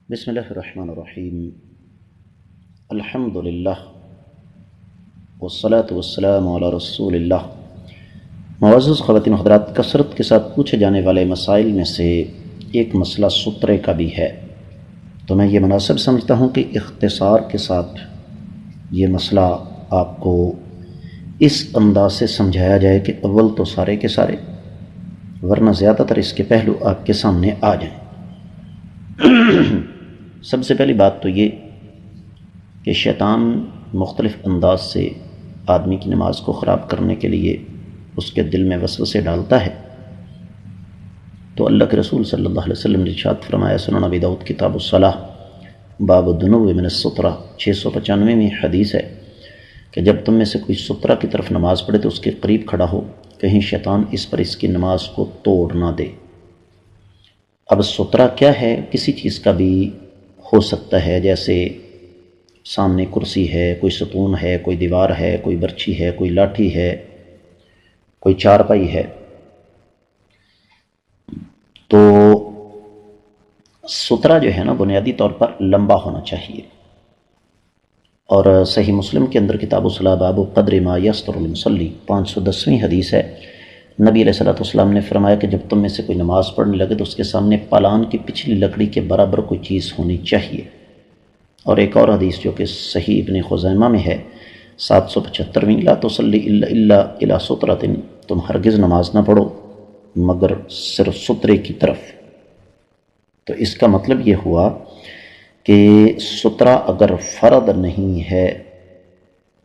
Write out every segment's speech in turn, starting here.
بسم اللہ الرحمن الرحیم الحمد للہ والصلاة والسلام علی رسول اللہ۔ معزز خواتین و حضرات، کثرت کے ساتھ پوچھے جانے والے مسائل میں سے ایک مسئلہ سترے کا بھی ہے، تو میں یہ مناسب سمجھتا ہوں کہ اختصار کے ساتھ یہ مسئلہ آپ کو اس انداز سے سمجھایا جائے کہ اول تو سارے کے سارے، ورنہ زیادہ تر اس کے پہلو آپ کے سامنے آ جائیں۔ سب سے پہلی بات تو یہ کہ شیطان مختلف انداز سے آدمی کی نماز کو خراب کرنے کے لیے اس کے دل میں وسوسے ڈالتا ہے، تو اللہ کے رسول صلی اللہ علیہ وسلم نے ارشاد فرمایا، سنن ابی داؤد کتاب الصلاۃ باب الدنو من السترہ 695 میں حدیث ہے کہ جب تم میں سے کوئی سترہ کی طرف نماز پڑھے تو اس کے قریب کھڑا ہو، کہیں شیطان اس پر اس کی نماز کو توڑ نہ دے۔ اب سترہ کیا ہے؟ کسی چیز کا بھی ہو سکتا ہے، جیسے سامنے کرسی ہے، کوئی ستون ہے، کوئی دیوار ہے، کوئی برچھی ہے، کوئی لاٹھی ہے، کوئی چارپائی ہے۔ تو سترہ جو ہے نا بنیادی طور پر لمبا ہونا چاہیے، اور صحیح مسلم کے اندر کتاب الصلاۃ باب قدر ما یستر المصلی 510ویں حدیث ہے، نبی علیہ الصلوۃ والسلام نے فرمایا کہ جب تم میں سے کوئی نماز پڑھنے لگے تو اس کے سامنے پالان کی پچھلی لکڑی کے برابر کوئی چیز ہونی چاہیے۔ اور ایک اور حدیث جو کہ صحیح ابن خزیمہ میں ہے 775ویں، لا تصلی الا الی سترۃ، تم ہرگز نماز نہ پڑھو مگر صرف سترے کی طرف۔ تو اس کا مطلب یہ ہوا کہ سترہ اگر فرد نہیں ہے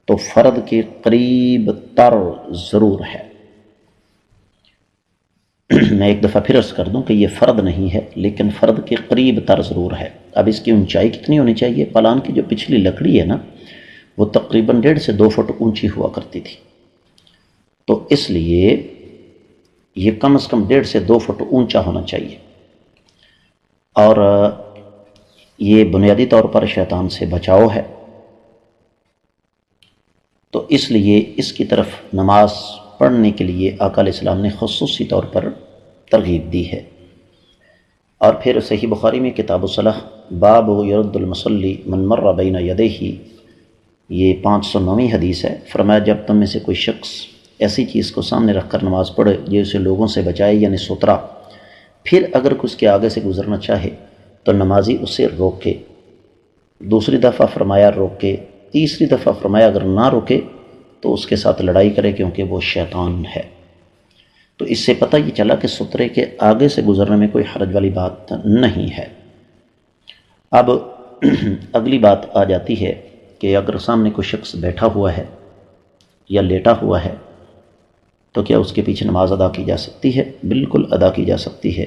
تو فرد کے قریب تر ضرور ہے۔ میں ایک دفعہ پھر عرض کر دوں کہ یہ فرد نہیں ہے لیکن فرد کے قریب تر ضرور ہے۔ اب اس کی اونچائی کتنی ہونی چاہیے؟ پلان کی جو پچھلی لکڑی ہے نا وہ تقریباً 1.5 سے 2 فٹ اونچی ہوا کرتی تھی، تو اس لیے یہ کم از کم 1.5 سے 2 فٹ اونچا ہونا چاہیے، اور یہ بنیادی طور پر شیطان سے بچاؤ ہے، تو اس لیے اس کی طرف نماز پڑھنے کے لیے آقا علیہ السلام نے خصوصی طور پر ترغیب دی ہے۔ اور پھر صحیح بخاری میں کتاب الصلاۃ باب یرد المصلی من مر بین یدیہ، یہ 509ویں حدیث ہے، فرمایا جب تم میں سے کوئی شخص ایسی چیز کو سامنے رکھ کر نماز پڑھے جو اسے لوگوں سے بچائے، یعنی سترہ، پھر اگر اس کے آگے سے گزرنا چاہے تو نمازی اسے روکے۔ دوسری دفعہ فرمایا روکے، تیسری دفعہ فرمایا اگر نہ روکے تو اس کے ساتھ لڑائی کرے کیونکہ وہ شیطان ہے۔ تو اس سے پتہ یہ چلا کہ سترے کے آگے سے گزرنے میں کوئی حرج والی بات نہیں ہے۔ اب اگلی بات آ جاتی ہے کہ اگر سامنے کوئی شخص بیٹھا ہوا ہے یا لیٹا ہوا ہے تو کیا اس کے پیچھے نماز ادا کی جا سکتی ہے؟ بالکل ادا کی جا سکتی ہے۔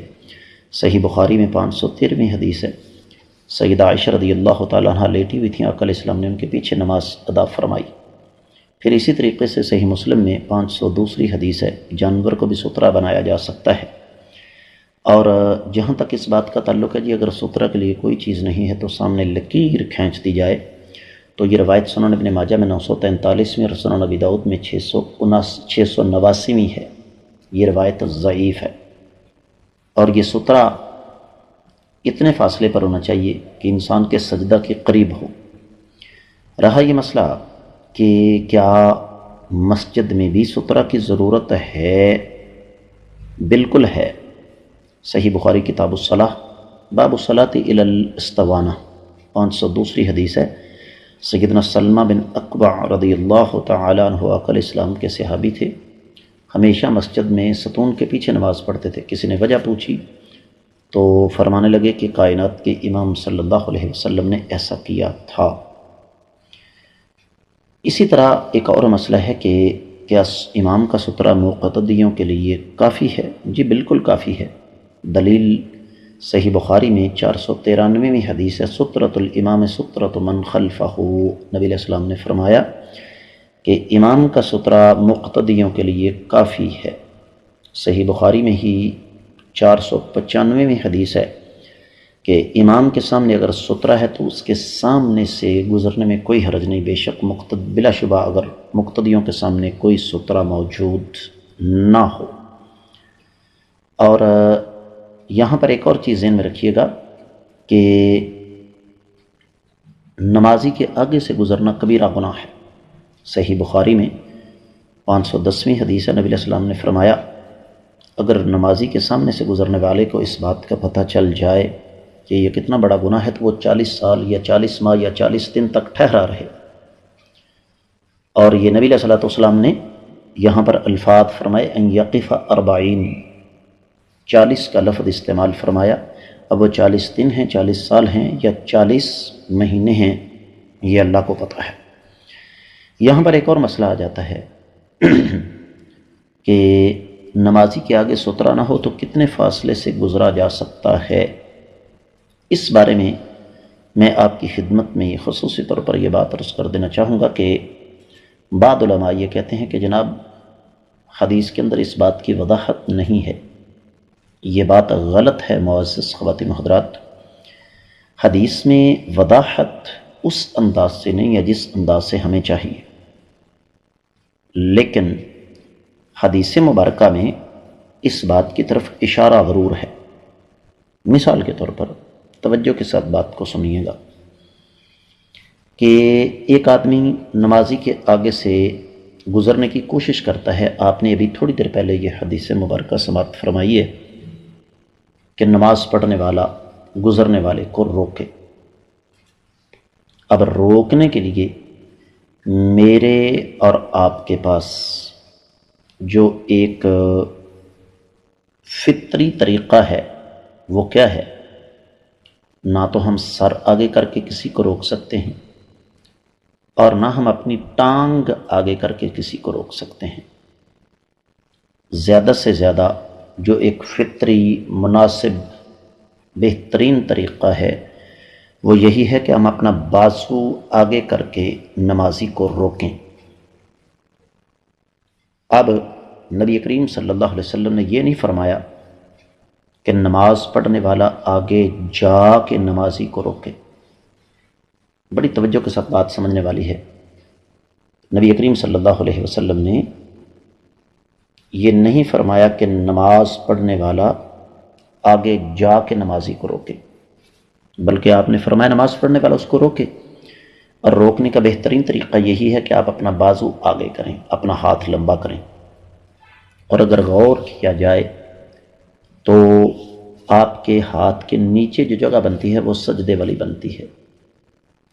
صحیح بخاری میں 513ویں حدیث ہے، سیدہ عائشہ رضی اللہ تعالیٰ عنہ لیٹی ہوئی تھیں، آقا علیہ السلام نے ان کے پیچھے نماز ادا فرمائی۔ پھر اسی طریقے سے صحیح مسلم میں 502 حدیث ہے، جانور کو بھی سترہ بنایا جا سکتا ہے۔ اور جہاں تک اس بات کا تعلق ہے جی اگر سترہ کے لیے کوئی چیز نہیں ہے تو سامنے لکیر کھینچ دی جائے، تو یہ روایت سنن ابن ماجہ میں 943 اور سنن ابی داؤد میں 689 ہے، یہ روایت ضعیف ہے۔ اور یہ سترہ اتنے فاصلے پر ہونا چاہیے کہ انسان کے سجدہ کے قریب ہو۔ رہا یہ مسئلہ کہ کیا مسجد میں بھی سترہ کی ضرورت ہے؟ بالکل ہے۔ صحیح بخاری کتاب الصلاۃ باب الصلاۃ الی الاستوانہ 502 حدیث ہے، سیدنا سلمہ بن اکوع رضی اللہ تعالیٰ عنہ آقا علیہ السلام کے صحابی تھے، ہمیشہ مسجد میں ستون کے پیچھے نماز پڑھتے تھے۔ کسی نے وجہ پوچھی تو فرمانے لگے کہ کائنات کے امام صلی اللہ علیہ وسلم نے ایسا کیا تھا۔ اسی طرح ایک اور مسئلہ ہے کہ کیا امام کا سترہ مقتدیوں کے لیے کافی ہے؟ جی بالکل کافی ہے۔ دلیل صحیح بخاری میں 493ویں حدیث ہے، سترۃ الامام سترۃ من خلفہ، نبی علیہ السلام نے فرمایا کہ امام کا سترہ مقتدیوں کے لیے کافی ہے۔ صحیح بخاری میں ہی 495ویں حدیث ہے کہ امام کے سامنے اگر سترہ ہے تو اس کے سامنے سے گزرنے میں کوئی حرج نہیں، بے شک بلا شبہ اگر مقتدیوں کے سامنے کوئی سترہ موجود نہ ہو۔ اور یہاں پر ایک اور چیز ذہن میں رکھیے گا کہ نمازی کے آگے سے گزرنا کبیرہ گناہ ہے۔ صحیح بخاری میں 510ویں حدیث نبی علیہ السلام نے فرمایا، اگر نمازی کے سامنے سے گزرنے والے کو اس بات کا پتہ چل جائے کہ یہ کتنا بڑا گناہ ہے تو وہ 40 سال یا 40 ماہ یا 40 دن تک ٹھہرا رہے۔ اور یہ نبی علیہ السلام نے یہاں پر الفاظ فرمائے ان یقف 40، 40 کا لفظ استعمال فرمایا۔ اب وہ 40 دن ہیں، 40 سال ہیں یا 40 مہینے ہیں، یہ اللہ کو پتہ ہے۔ یہاں پر ایک اور مسئلہ آ جاتا ہے کہ نمازی کے آگے سترہ نہ ہو تو کتنے فاصلے سے گزرا جا سکتا ہے۔ اس بارے میں آپ کی خدمت میں خصوصی طور پر یہ بات عرض کر دینا چاہوں گا کہ بعض علماء یہ کہتے ہیں کہ جناب حدیث کے اندر اس بات کی وضاحت نہیں ہے، یہ بات غلط ہے۔ معزز خواتین و حضرات، حدیث میں وضاحت اس انداز سے نہیں ہے جس انداز سے ہمیں چاہیے، لیکن حدیث مبارکہ میں اس بات کی طرف اشارہ ضرور ہے۔ مثال کے طور پر توجہ کے ساتھ بات کو سنیے گا کہ ایک آدمی نمازی کے آگے سے گزرنے کی کوشش کرتا ہے۔ آپ نے ابھی تھوڑی دیر پہلے یہ حدیث مبارکہ سماعت فرمائی ہے کہ نماز پڑھنے والا گزرنے والے کو روکے۔ اب روکنے کے لیے میرے اور آپ کے پاس جو ایک فطری طریقہ ہے وہ کیا ہے؟ نہ تو ہم سر آگے کر کے کسی کو روک سکتے ہیں اور نہ ہم اپنی ٹانگ آگے کر کے کسی کو روک سکتے ہیں۔ زیادہ سے زیادہ جو ایک فطری مناسب بہترین طریقہ ہے وہ یہی ہے کہ ہم اپنا بازو آگے کر کے نمازی کو روکیں۔ اب نبی کریم صلی اللہ علیہ وسلم نے یہ نہیں فرمایا کہ نماز پڑھنے والا آگے جا کے نمازی کو روکے۔ بڑی توجہ کے ساتھ بات سمجھنے والی ہے۔ نبی کریم صلی اللہ علیہ وسلم نے یہ نہیں فرمایا کہ نماز پڑھنے والا آگے جا کے نمازی کو روکے، بلکہ آپ نے فرمایا نماز پڑھنے والا اس کو روکے۔ اور روکنے کا بہترین طریقہ یہی ہے کہ آپ اپنا بازو آگے کریں، اپنا ہاتھ لمبا کریں۔ اور اگر غور کیا جائے تو آپ کے ہاتھ کے نیچے جو جگہ بنتی ہے وہ سجدے والی بنتی ہے۔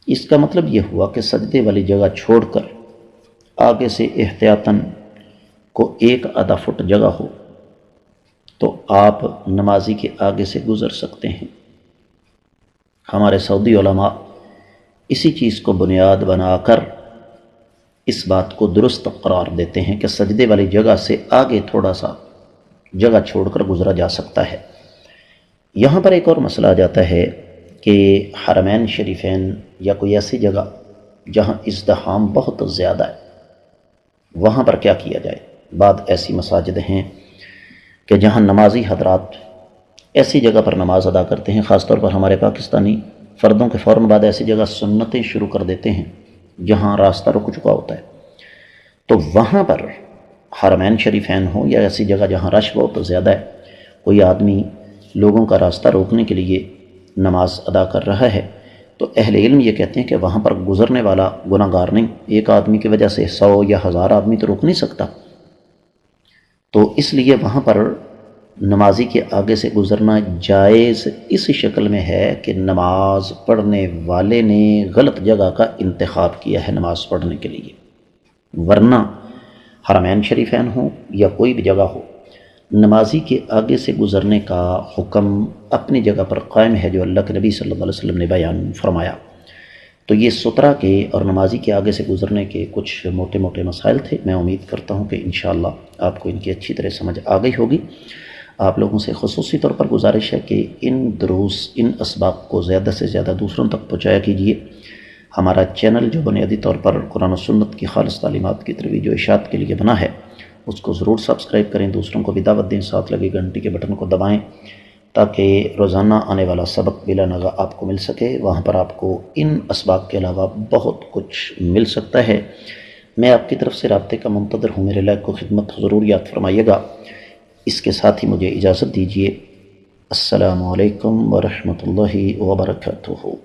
اس کا مطلب یہ ہوا کہ سجدے والی جگہ چھوڑ کر آگے سے احتیاطاً کو 1 فٹ جگہ ہو تو آپ نمازی کے آگے سے گزر سکتے ہیں۔ ہمارے سعودی علماء اسی چیز کو بنیاد بنا کر اس بات کو درست قرار دیتے ہیں کہ سجدے والی جگہ سے آگے تھوڑا سا جگہ چھوڑ کر گزرا جا سکتا ہے۔ یہاں پر ایک اور مسئلہ آ جاتا ہے کہ حرمین شریفین یا کوئی ایسی جگہ جہاں ازدحام بہت زیادہ ہے وہاں پر کیا کیا جائے؟ بعض ایسی مساجد ہیں کہ جہاں نمازی حضرات ایسی جگہ پر نماز ادا کرتے ہیں، خاص طور پر ہمارے پاکستانی فردوں کے فوراً بعد ایسی جگہ سنتیں شروع کر دیتے ہیں جہاں راستہ رک چکا ہوتا ہے۔ تو وہاں پر حرمین شریفین ہوں یا ایسی جگہ جہاں رش بہت زیادہ ہے، کوئی آدمی لوگوں کا راستہ روکنے کے لیے نماز ادا کر رہا ہے تو اہل علم یہ کہتے ہیں کہ وہاں پر گزرنے والا گناہ گار نہیں۔ ایک آدمی کی وجہ سے 100 یا 1000 آدمی تو روک نہیں سکتا، تو اس لیے وہاں پر نمازی کے آگے سے گزرنا جائز اس شکل میں ہے کہ نماز پڑھنے والے نے غلط جگہ کا انتخاب کیا ہے نماز پڑھنے کے لیے، ورنہ حرمین شریفین ہوں یا کوئی بھی جگہ ہو، نمازی کے آگے سے گزرنے کا حکم اپنی جگہ پر قائم ہے جو اللہ کے نبی صلی اللہ علیہ وسلم نے بیان فرمایا۔ تو یہ سترہ کے اور نمازی کے آگے سے گزرنے کے کچھ موٹے موٹے مسائل تھے۔ میں امید کرتا ہوں کہ انشاءاللہ آپ کو ان کی اچھی طرح سمجھ آ گئی ہوگی۔ آپ لوگوں سے خصوصی طور پر گزارش ہے کہ ان دروس، ان اسباق کو زیادہ سے زیادہ دوسروں تک پہنچایا کیجیے۔ ہمارا چینل جو بنیادی طور پر قرآن و سنت کی خالص تعلیمات کی ترویج و اشاعت کے لیے بنا ہے اس کو ضرور سبسکرائب کریں، دوسروں کو بھی دعوت دیں، ساتھ لگے گھنٹی کے بٹن کو دبائیں تاکہ روزانہ آنے والا سبق بلا نغہ آپ کو مل سکے۔ وہاں پر آپ کو ان اسباق کے علاوہ بہت کچھ مل سکتا ہے۔ میں آپ کی طرف سے رابطے کا منتظر ہوں، میرے لائق کو خدمت ضرور یاد فرمائیے گا۔ اس کے ساتھ ہی مجھے اجازت دیجیے۔ السلام علیکم ورحمۃ اللہ وبرکاتہ۔